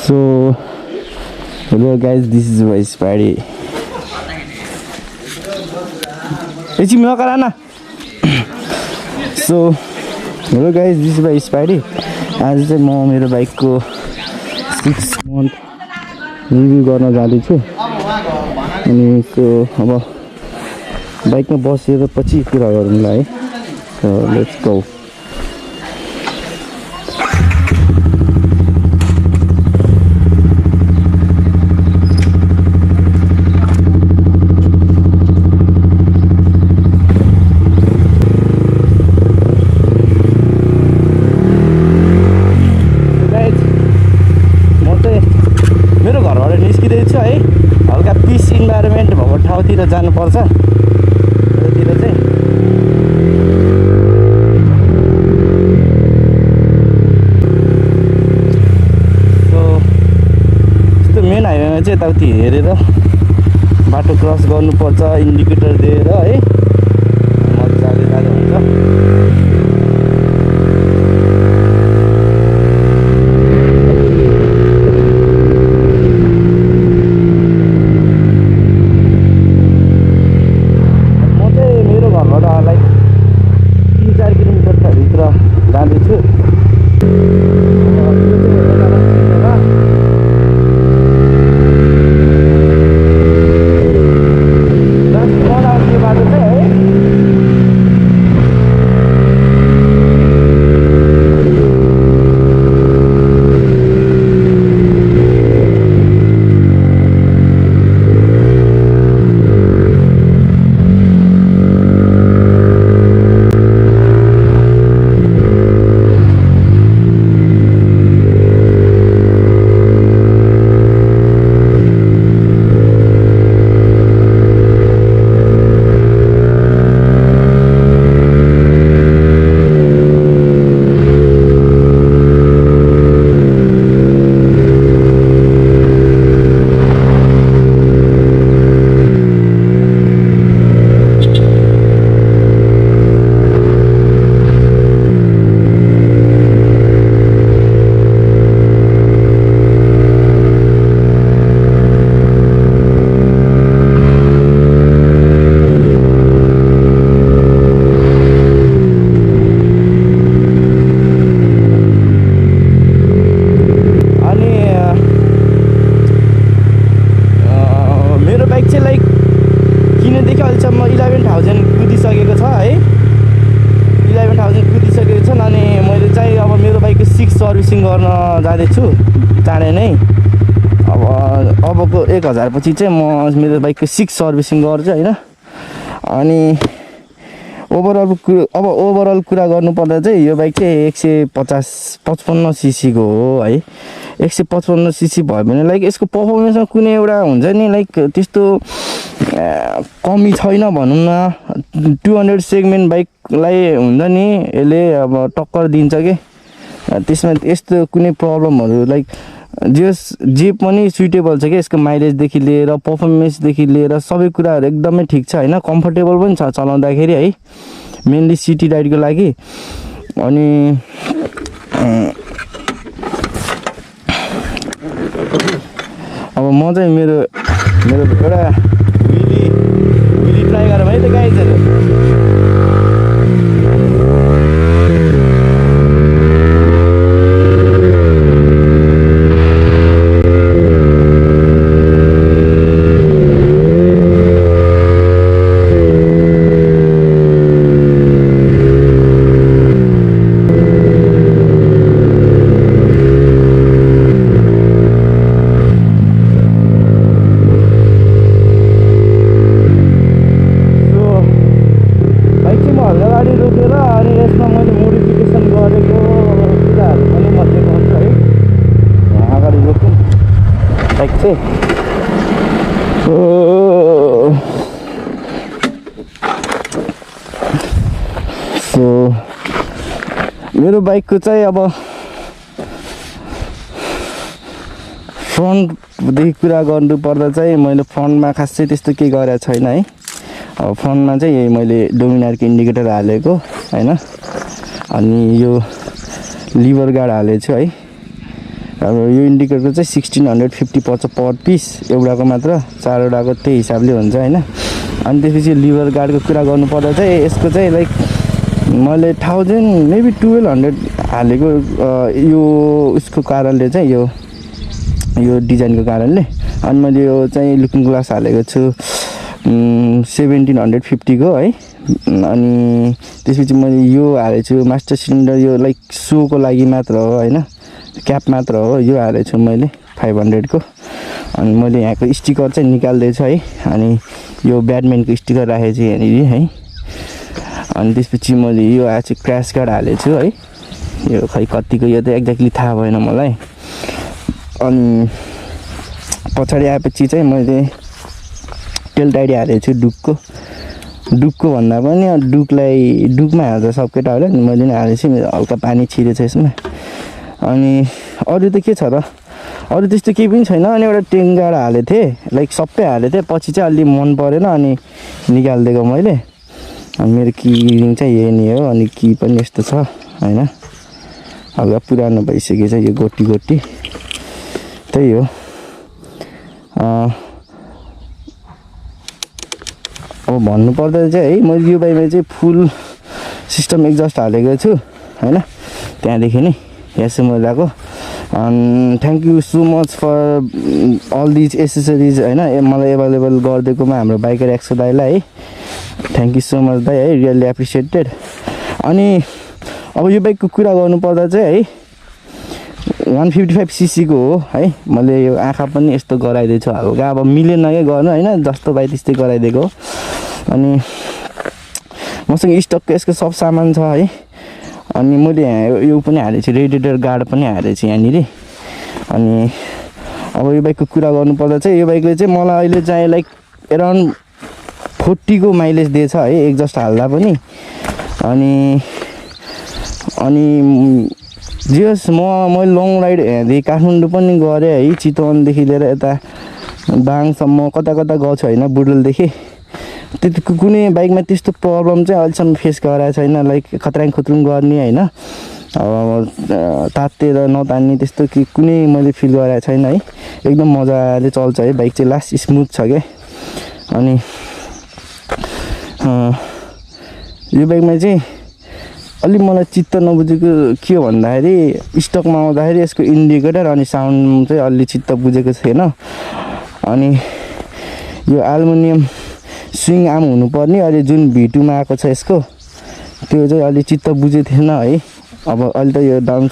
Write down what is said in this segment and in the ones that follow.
So hello guys, this is my Spidey. It's me, Karana. So hello guys, this is my Spidey. आज चाहिँ म मेरो बाइकको 6 month review गर्न जाँदैछु अनि सो अब बाइकमा बसेर पछि कुरा गरौँला है. So let's go. हल्का पिस इन्भाइरोमेन्ट भएको ठाउँतिर जानुपर्छ. त्यतिर चाहिँ सो यस्तो मेन हाइवेमा चाहिँ यताउति हेरेर बाटो क्रस गर्नुपर्छ, इन्डिकेटर दिएर है मजाले जाँदा हुन्छ. सर्भिसिङ गर्न जाँदैछु चाँडै नै. अबको 1000 पछि चाहिँ म मेरो बाइकको 6 सर्भिसिङ गर्छु हैन. अनि ओभरअल कुरा गर्नुपर्दा चाहिँ यो बाइक चाहिँ 155 सीसी को हो है. 155 सीसी भयो भने लाइक यसको परफर्मेन्समा कुनै एउटा हुन्छ नि लाइक त्यस्तो कमी छैन भनौँ न. 200 सेगमेन्ट बाइकलाई हुन्छ नि यसले अब टक्कर दिन्छ के. त्यसमा यस्तो कुनै प्रब्लमहरू लाइक जे पनि सुइटेबल छ कि यसको माइलेजदेखि लिएर पर्फर्मेन्सदेखि लिएर सबै कुराहरू एकदमै ठिक छ हैन. कम्फर्टेबल पनि छ चलाउँदाखेरि है, मेनली सिटी राइडको लागि. अनि अब म चाहिँ मेरो एउटा विली ट्राई गरौँ है त गाइजहरु. सो मेरो बाइकको चाहिँ अब फ्रन्टदेखि कुरा गर्नु पर्दा चाहिँ मैले फ्रन्टमा खासै त्यस्तो केही गरेको छैन है. अब फ्रन्टमा चाहिँ यही मैले डोमिनारको इन्डिकेटर हालेको हैन. अनि यो लिभर गार्ड हालेको छु है. अब यो इन्डिकेटर चाहिँ 1650 पर्छ पर पिस एउटाको मात्र 4वटाको त्यही हिसाबले हुन्छ हैन। अनि त्यसपछि लिभर गार्डको कुरा गर्नुपर्दा चाहिँ यसको चाहिँ लाइक मैले 1000 मेबी 1200 हालेको यो उसको कारणले चाहिँ यो डिजाइनको कारणले। अनि मैले यो चाहिँ लुकिङ ग्लास हालेको छु 1750 को है। अनि त्यसपछि मैले यो हालेको छु मास्टर सिलिन्डर यो लाइक सोको लागि मात्र हो हैन, क्याप मात्र हो यो हालेको छु मैले 500 को। अनि मैले यहाँको स्टिकर चाहिँ निकाल्दैछु है। अनि यो ब्याटम्यानको स्टिकर राखेको छु यहाँनिर है। अनि त्यसपछि मैले यो आएछ क्र्यास गार्ड हालेको छु है। यो खै कतिको यो त एक्ज्याक्टली थाहा भएन मलाई। अनि पछाडि आएपछि चाहिँ मैले टेल टाइडी हालेको छु डुकको भन्दा पनि डुकमा हाल्छ सब केटाहरूले नि, मैले नि हालेको छु। हल्का पानी छिरेछ यसमा। अनि अरू त के छ र, अरू त्यस्तो केही पनि छैन। अनि एउटा टेङ्गाड हालेको थिएँ लाइक सबै हालेको थिएँ, पछि चाहिँ अलि मन परेन अनि निकालिदिएको मैले। अनि मेरो किरिङ चाहिँ यही नै हो। अनि की पनि यस्तो छ हैन, हल्का पुरानो भइसकेछ यो गोटी त्यही हो। अब भन्नुपर्दा चाहिँ है मैले यो बाइकमा चाहिँ फुल सिस्टम एक्जस्ट हालेको छु हैन। त्यहाँदेखि नै यहाँसम्म लगाएको। Thank you so much for all these accessories हैन, मलाई एभाइलेबल गरिदिएकोमा हाम्रो बाइकर एक्सो दाइलाई है थ्याङ्क यू सो मच दाइ है, रियल्ली एप्रिसिएटेड। अनि अब यो बाइकको कुरा गर्नुपर्दा चाहिँ है 155 cc को हो है। मैले यो आँखा पनि यस्तो गराइदिएछु हल्का, अब मिलेन के गर्नु हैन, जस्तो बाइ त्यस्तै गराइदिएको। अनि मसँग स्टकको यसको सब सामान छ है। अनि मैले यहाँ यो पनि हालेको छु, रेडिएटर गार्ड पनि हालेको छु यहाँनिर। अनि अब यो बाइकको कुरा गर्नुपर्दा चाहिँ यो बाइकले चाहिँ मलाई अहिले चाहिँ लाइक एराउन्ड 40 को माइलेज दिएछ है एक्जस्ट हाल्दा पनि। अनि जे होस् मैले लङ राइड हेर्दै काठमाडौँ पनि गरेँ है, चितवनदेखि लिएर यता दाङसम्म कता गएको छु होइन, बुडुलदेखि। त्यतिको कुनै बाइकमा त्यस्तो प्रब्लम चाहिँ अहिलेसम्म फेस गराएको छैन, लाइक खतराङ खुत्रुङ गर्ने होइन, तातेर नतान्ने त्यस्तो कि कुनै मैले फिल गराएको छैन है। एकदम मजाले चल्छ है बाइक चाहिँ, लास्ट स्मुथ छ क्या। अनि यो बाइकमा चाहिँ अलिक मलाई चित्त नबुझेको के हो भन्दाखेरि स्टकमा आउँदाखेरि यसको इन्डिकेटर अनि साउन्ड चाहिँ अलि चित्त बुझेको छैन। अनि यो एल्युमिनियम स्विङ आर्म हुनुपर्ने अहिले जुन V2मा आएको छ यसको त्यो चाहिँ अलि चित्त बुझेको थिएन है। अब अहिले त यो डाउन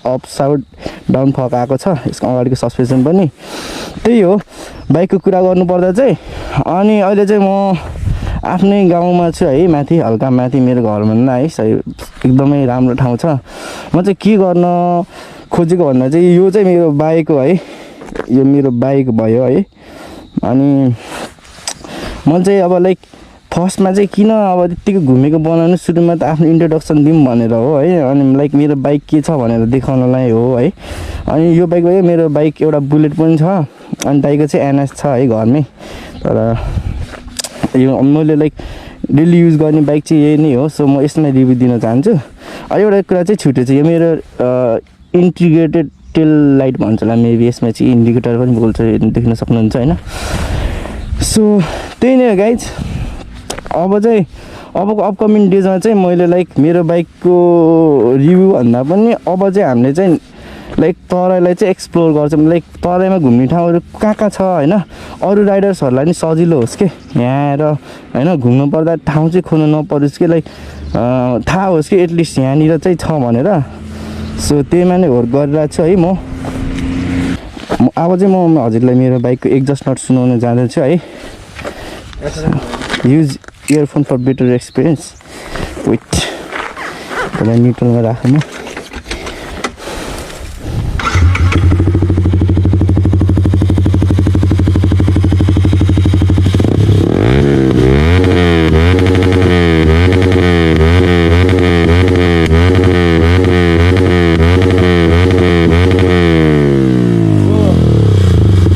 अप साउड डाउन फक आएको छ यसको अगाडिको सस्पेन्सन पनि। त्यही हो बाइकको कुरा गर्नुपर्दा चाहिँ। अनि अहिले चाहिँ म आफ्नै गाउँमा छु है, माथि हल्का माथि मेरो घरभन्दा है सही एकदमै राम्रो ठाउँ छ। म चाहिँ के गर्न खोजेको भन्दा चाहिँ यो चाहिँ मेरो बाइक हो है, यो मेरो बाइक भयो है। अनि मैले चाहिँ अब लाइक फर्स्टमा चाहिँ किन अब त्यत्तिकै घुमेको बनाउनु, सुरुमा त आफ्नो इन्ट्रोडक्सन दिउँ भनेर हो है। अनि लाइक मेरो बाइक के छ भनेर देखाउनलाई हो है। अनि यो बाइक भयो, मेरो बाइक एउटा बुलेट पनि छ, अनि दाइको चाहिँ एनएस छ है घरमै। तर यो मैले लाइक डेली युज गर्ने बाइक चाहिँ यही नै हो, सो म यसमै रिभ्यू दिन चाहन्छु। एउटा कुरा चाहिँ छुटेछ, यो मेरो इन्टिग्रेटेड टेल लाइट भन्छ होला मेबी, यसमा चाहिँ इन्डिकेटर पनि बोल्छ देख्न सक्नुहुन्छ होइन। सो त्यही नै हो गाइज। अब चाहिँ अबको अपकमिङ डेजमा चाहिँ मैले लाइक मेरो बाइकको रिभ्यू भन्दा पनि अब चाहिँ हामीले चाहिँ लाइक तराईलाई चाहिँ एक्सप्लोर गर्छौँ, लाइक तराईमा घुम्ने ठाउँहरू कहाँ छ होइन, अरू राइडर्सहरूलाई नि सजिलो होस् कि यहाँ आएर होइन घुम्नु पर्दा ठाउँ चाहिँ खोज्नु नपरोस् कि, लाइक थाहा होस् कि एटलिस्ट यहाँनिर चाहिँ छ भनेर। सो त्यहीमा नै वर्क गरिरहेको छु है म। अब चाहिँ म हजुरलाई मेरो बाइकको एक्जस्ट नट सुनाउन जाँदैछु है। Use earphone for better experience. Wait त्यसलाई न्युट्रलमा राख्नु।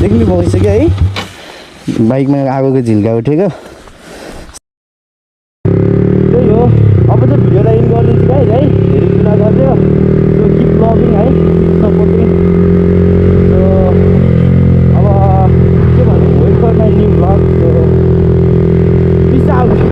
देख्नु भइसक्यो है बाइकमा आगोको झिल्का उठेको।